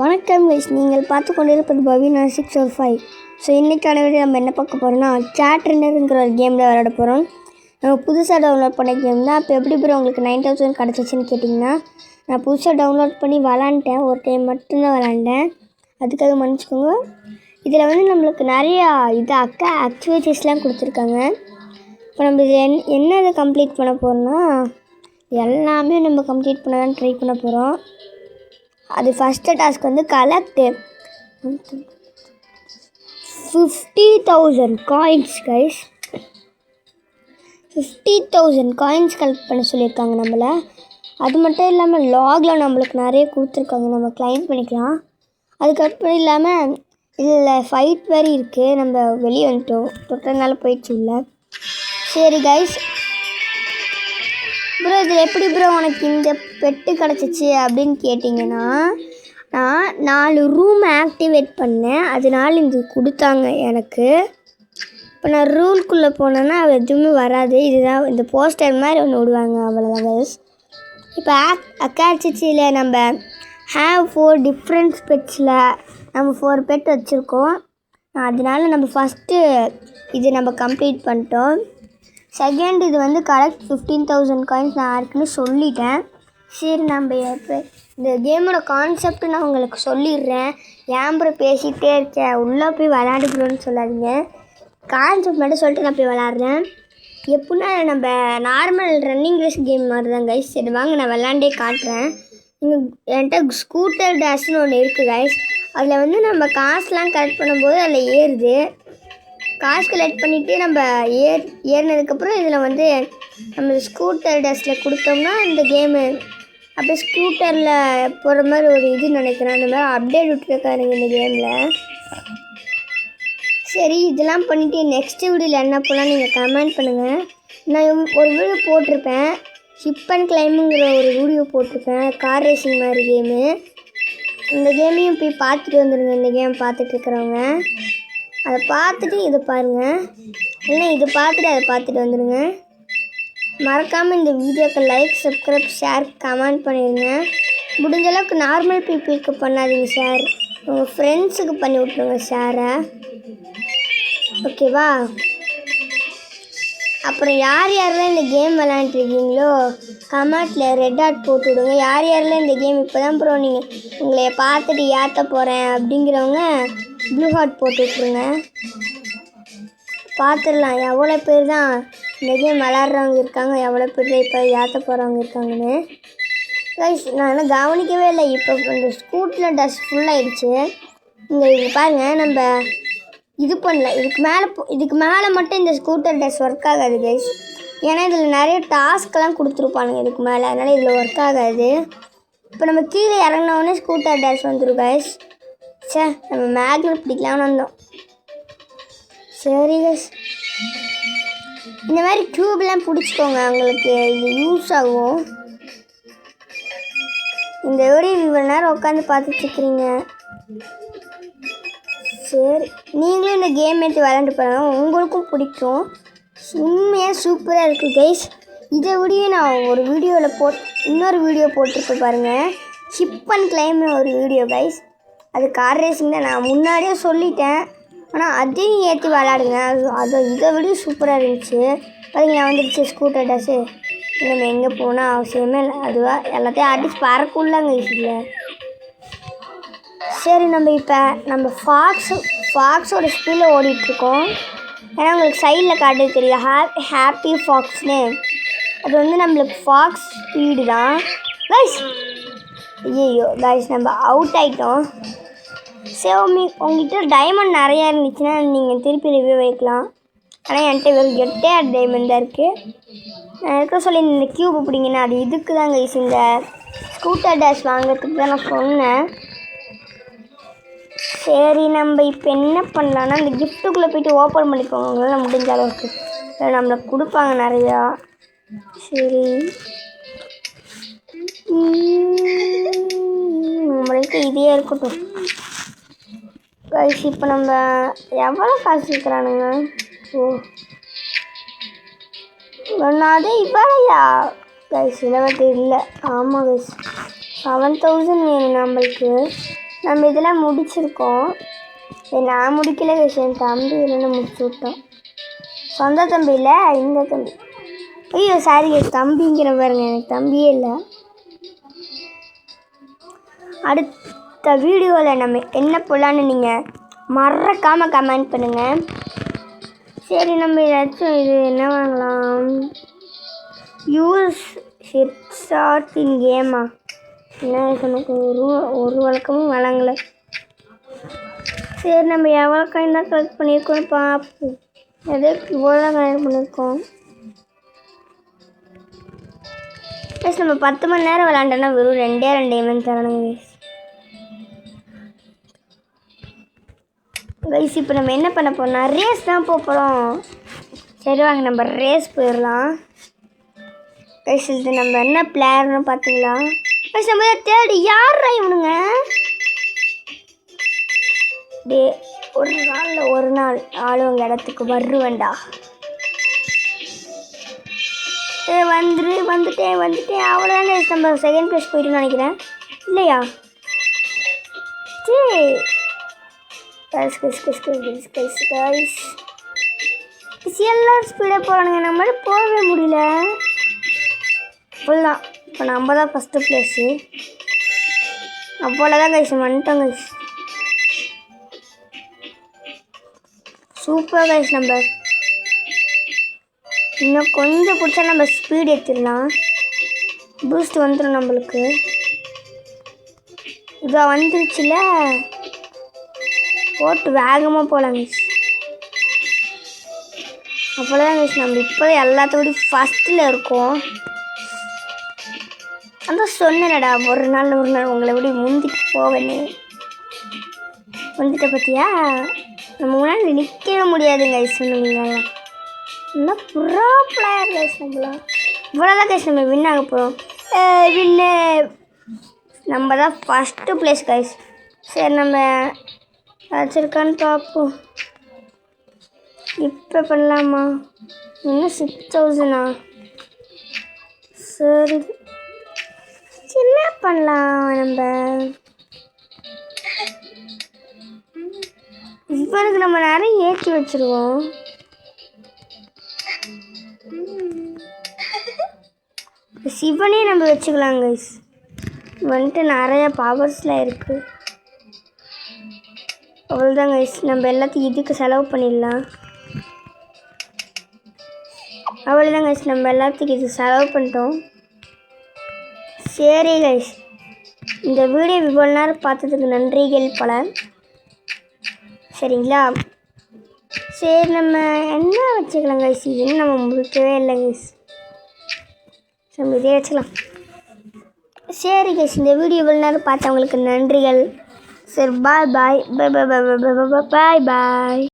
வணக்கம் கைஸ், நீங்கள் பார்த்து கொண்டிருப்பது பவினா 605. ஸோ இன்றைக்கான வீடியோ நம்ம என்ன பார்க்க போகிறோம்னா, சாட் ரன்னருங்கிற ஒரு கேமில் விளையாட போகிறோம். நம்ம புதுசாக டவுன்லோட் பண்ண கேம் தான். இப்போ எப்படி ப்ரோ உங்களுக்கு 9000 கிடச்சிச்சின்னு கேட்டிங்கன்னா, நான் புதுசாக டவுன்லோட் பண்ணி விளாண்டேன். ஒரு டைம் மட்டும்தான் விளாண்டேன், அதுக்காக மன்னிச்சிக்கோங்க. இதில் வந்து நம்மளுக்கு நிறையா ஆக்டிவிட்டீஸ்லாம் கொடுத்துருக்காங்க. இப்போ நம்ம இது என்ன கம்ப்ளீட் பண்ண போகிறோம்னா, எல்லாமே நம்ம கம்ப்ளீட் பண்ண தான் ட்ரை பண்ண போகிறோம். அது ஃபஸ்ட்டு டாஸ்க் வந்து collect 50,000 coins guys. 50,000 coins collect பண்ண சொல்லியிருக்காங்க நம்மளை. அது மட்டும் இல்லாமல் லாகில் நம்மளுக்கு நிறைய கொடுத்துருக்காங்க, நம்ம கிளைம் பண்ணிக்கலாம். அதுக்கப்புறம் இல்லாமல் இதில் ஃபைட் வேறு இருக்குது. நம்ம வெளியே வந்துட்டோம், தொட்டனால போயிடுச்சு உள்ள. சரி கைஸ், ப்ரோ இதில் எப்படி ப்ரோ உனக்கு இந்த பெட்டு கிடச்சிச்சு அப்படின்னு கேட்டிங்கன்னா, நான் 4 ரூம் ஆக்டிவேட் பண்ணேன், அதனால இது கொடுத்தாங்க எனக்கு. இப்போ நான் ரூல்குள்ளே போனேன்னா எதுவுமே வராது. இதுதான் இந்த போஸ்டர் மாதிரி ஒன்று விடுவாங்க, அவ்வளோதான் கைஸ். இப்போ அக்காட்சிச்சியில் நம்ம ஹேவ் 4 டிஃப்ரெண்ட் பெட்ஸில் நம்ம 4 பெட் வச்சுருக்கோம். அதனால நம்ம ஃபஸ்ட்டு இது நம்ம கம்ப்ளீட் பண்ணிட்டோம். செகண்ட் இது வந்து கரெக்ட் 15,000 காயின்ஸ் நான் யாருக்குன்னு சொல்லிட்டேன். சரி, நம்ம இப்போ இந்த கேமோட கான்செப்ட் நான் உங்களுக்கு சொல்லிடுறேன். ஏன் ப்ரோ பேசிகிட்டே இருக்கேன், உள்ளே போய் விளையாடுறோன்னு சொல்லாதீங்க. கான்செப்ட் மட்டும் சொல்லிட்டு நான் போய் விளாட்றேன். எப்படின்னா நம்ம நார்மல் ரன்னிங் ரேஸ் கேம் மாதிரி தான் கைஸ். சரி வாங்க, நான் விளாண்டே காட்டுறேன். என்கிட்ட ஸ்கூட்டர் டேஷ்னு ஒன்று இருக்குது கைஸ். அதில் வந்து நம்ம காசுலாம் கலெக்ட் பண்ணும்போது அதில் ஏறுது. காசு கலெக்ட் பண்ணிவிட்டு நம்ம ஏறினதுக்கப்புறம் இதில் வந்து நம்ம ஸ்கூட்டர் டஸ்ட்டில் கொடுத்தோம்னா இந்த கேமு அப்படியே ஸ்கூட்டரில் போகிற மாதிரி ஒரு இது நினைக்கிறேன். அந்த மாதிரி அப்டேட் விட்டுருக்காருங்க இந்த கேமில். சரி, இதெல்லாம் பண்ணிவிட்டு நெக்ஸ்ட் வீடியோவில் என்ன போகலாம் நீங்கள் கமெண்ட் பண்ணுங்கள். நான் ஒரு வீடியோ போட்டிருப்பேன், ஹிப் அண்ட் கிளைம்புங்கிற ஒரு வீடியோ போட்டிருப்பேன், கார் ரேசிங் மாதிரி கேமு. இந்த கேமையும் போய் பார்த்துட்டு வந்துடுங்க. இந்த கேம் பார்த்துட்ருக்குறவங்க அதை பார்த்துட்டு இதை பாருங்கள், இல்லை இதை பார்த்துட்டு அதை பார்த்துட்டு வந்துடுங்க. மறக்காமல் இந்த வீடியோக்கு லைக், சப்ஸ்கிரைப், ஷேர், கமெண்ட் பண்ணிடுங்க. முடிஞ்ச அளவுக்கு நார்மல் பீப்புளுக்கு பண்ணாதீங்க ஷேர், உங்கள் ஃப்ரெண்ட்ஸுக்கு பண்ணி விட்ருங்க ஷேரை, ஓகேவா? அப்புறம் யார் யாரெல்லாம் இந்த கேம் விளாண்டுருக்கீங்களோ கமெண்ட்டில் ரெட் ஆட் போட்டு விடுங்க. யார் யாரெல்லாம் இந்த கேம் இப்போ தான் ப்ரோ நீங்கள் உங்களை பார்த்துட்டு ஏற்ற போகிறேன் அப்படிங்கிறவங்க ப்ளூ ஹார்ட் போட்டு விட்ருங்க. பார்த்துடலாம் எவ்வளோ பேர் தான் இந்த கேம் விளாட்றவங்க இருக்காங்க, எவ்வளோ பேர் இப்போ ஏற்ற போகிறவங்க இருக்காங்கன்னு. கைஸ் நான் என்ன கவனிக்கவே இல்லை. இப்போ இந்த ஸ்கூட்டில் டஸ்ட் ஃபுல்லாகிடுச்சு. இங்கே பாருங்கள், நம்ம இது பண்ணல. இதுக்கு மேலே மட்டும் இந்த ஸ்கூட்டர் டஸ்ட் ஒர்க் ஆகாது கைஸ். ஏன்னா இதில் நிறைய டாஸ்க்கெல்லாம் கொடுத்துருப்பானுங்க இதுக்கு மேலே, அதனால் இதில் ஒர்க் ஆகாது. இப்போ நம்ம கீழே இறங்கினோடனே ஸ்கூட்டர் டஸ்ட் வந்துடும் கைஸ். நம்ம மேக்னெட் பிடிக்கலாம்னு வந்தோம். சரி கைஸ், இந்த மாதிரி டியூப்லாம் பிடிச்சிக்கோங்க, உங்களுக்கு இது யூஸ் ஆகும். இந்த வீடியோ இவ்வளோ நேரம் உட்காந்து பார்த்துட்ருக்குறீங்க. சரி, நீங்களும் இந்த கேம் எடுத்து விளையாண்டு பாருங்கள், உங்களுக்கும் பிடிக்கும். உண்மையாக சூப்பராக இருக்குது கைஸ். இதை வீடியோ நான் ஒரு வீடியோவில் இன்னொரு வீடியோ போட்டிருப்பேன் பாருங்கள், ஹிப் அண்ட் கிளைம்னு ஒரு வீடியோ கைஸ். அது கார் ரேசிங் தான், நான் முன்னாடியே சொல்லிட்டேன். ஆனால் அதையும் ஏற்றி விளாடுங்க, இதை விட சூப்பராக இருந்துச்சு. பார்த்தீங்களா, வந்துடுச்சு ஸ்கூட்டர் டஸ்ஸு. நம்ம எங்கே போனால் அவசியமே இல்லை, அதுவாக எல்லாத்தையும் அடிச்சு பறக்குள்ளாங்க இதில். சரி, நம்ம ஃபாக்ஸோட ஸ்பீடில் ஓடிட்டுருக்கோம். ஏன்னா உங்களுக்கு சைடில் காட்டு தெரியும் ஹாப்பி ஃபாக்ஸ்னு. அது வந்து நம்மளுக்கு ஃபாக்ஸ் ஸ்பீடு தான் கைஸ். ஐயோ கைஸ், நம்ம அவுட் ஆகிட்டோம். சரி, உங்கள்கிட்ட டைமண்ட் நிறையா இருந்துச்சுன்னா நீங்கள் திருப்பி ரிவ்யூ வைக்கலாம். ஆனால் என்கிட்ட வெறும் 8 டைமண்ட் தான் இருக்குது. நான் இருக்க சொல்லி இந்த க்யூப் பிடிங்கன்னா அது இதுக்கு தான் கைஸ், இந்த ஸ்கூட்டர் டேஷ் வாங்கிறதுக்கு தான் நான் சொன்னேன். சரி, நம்ம இப்போ என்ன பண்ணலான்னா இந்த கிஃப்ட்டுக்குள்ளே போய்ட்டு ஓப்பன் பண்ணிக்கோங்க உங்களால் முடிஞ்ச அளவுக்கு. நம்மளுக்கு கொடுப்பாங்க நிறையா. சரி, நம்மளுக்கு இதே இருக்கட்டும் கைஸ். இப்போ நம்ம எவ்வளோ காசு இருக்கிறானுங்க? ஒன்றாவது இவ்வளையா கைஸ்? 20 இல்லை, ஆமாம் கைஸ். 7,000 வேணும் நம்மளுக்கு. நம்ம இதெல்லாம் முடிச்சிருக்கோம். நான் முடிக்கல கைஸ், என் தம்பி இல்லைன்னு முடிச்சு விட்டோம். சொந்த தம்பி இல்லை, இந்த தம்பி. ஐயோ சாரி கைஸ், தம்பிங்கிற பாருங்க, எனக்கு தம்பியே இல்லை. அடுத்த வீடியோவில் நம்ம என்ன போடலான்னு நீங்கள் மறக்காமல் கமெண்ட் பண்ணுங்கள். சரி, நம்ம ஏதாச்சும் இது என்ன வாங்கலாம்? யூஸ் ஹெட்ஷாட் இன் கேமா? என்ன எனக்கு ஒரு வழக்கமும் வழங்கலை. சரி, நம்ம எவ்வளோ காயின் தான் கலெக்ட் பண்ணியிருக்கோன்னு பார்ப்போம். எதோ இவ்வளோ தான் கலெக்ட் பண்ணியிருக்கோம். ப்ளஸ் நம்ம 10 மணி நேரம் விளாண்டோன்னா வெறும் 2 எம்என் தரணுங்க கைஸ். இப்போ நம்ம என்ன பண்ண போறோம்னா ரேஸ் தான் போகிறோம். சரி வாங்க நம்ம ரேஸ் போயிடலாம் கைஸ். இது நம்ம என்ன பிளேயர்னு பார்த்தீங்களா கைஸ்? நம்ம தேடி யார் இவனுங்க? டே ஒரு நாள் ஆளுவங்க இடத்துக்கு வருவேண்டா. வந்துட்டேன் அவ்வளோதாங்க. நம்ம செகண்ட் ப்ளேஸ் போயிட்டுன்னு நினைக்கிறேன், இல்லையா? சரி எல்லோரும் ஸ்பீடாக போகிறானுங்க, நம்மளால போகவே முடியல. ஃபுல்லாக இப்போ நம்ம தான் ஃபஸ்ட்டு ப்ளேஸு. அவ்வளோதான் கைஸ், வந்துட்டோம் கைஸ். Super guys. நம்ம இன்னும் கொஞ்சம் பிடிச்சா நம்ம ஸ்பீட் ஏற்றிடலாம். பூஸ்ட் வந்துடும் நம்மளுக்கு. இதாக வந்துருச்சுல, போட்டு வேகமாக போகலாம் கைஸ். அவ்வளோதான் கைஸ், நம்ம இப்போ எல்லாத்தோடையும் ஃபஸ்ட்டில் இருக்கோம். அந்த சொன்னேனடா ஒரு நாள் உங்களை விட முந்திட்டு போவேன்னு. வந்துட்ட பார்த்தியா? நம்ம முன்னாடி நிற்கவே முடியாது கைஸ். சொன்னீங்களா இன்னும் ப்ரோ பிளேயர் கைஸ். நம்மளாம் இவ்வளோதான் கைஸ், நம்ம வின் ஆக போகிறோம். வின்னு நம்ம தான் ஃபஸ்ட்டு ப்ளேஸ் கைஸ். சரி, நம்ம வச்சுருக்கான்னு பார்ப்போம். இப்போ பண்ணலாமா? இன்னும் 6,000. சரி, சின்ன பண்ணலாம். நம்ம இவனுக்கு நம்ம நிறைய ஏற்றி வச்சுருவோம். சிவனே நம்ம வச்சுக்கலாம் கைஸ். வந்துட்டு நிறைய பவர்ஸ்லாம் இருக்குது. அவ்வளோதான் கைஸ், நம்ம எல்லாத்தையும் இதுக்கு செலவு பண்ணிடலாம். அவ்வளோதான் கைஸ், நம்ம எல்லாத்துக்கும் இது செலவு பண்ணிட்டோம். சரி கைஸ், இந்த வீடியோ இவ்வளோ நேரம் பார்த்ததுக்கு நன்றிகள் பல. சரிங்களா? சரி, நம்ம என்ன வச்சுக்கலாம் கைஸ்? இதுன்னு நம்ம முடிக்கவே இல்லை கைஸ். நம்ம இதே வச்சுக்கலாம். சரி கைஸ், இந்த வீடியோ இவ்வளோ நேரம் பார்த்தவங்களுக்கு நன்றிகள். சரி, பாய் பாய் பாய் பாய் பாய் பாய் பாய் பாய்.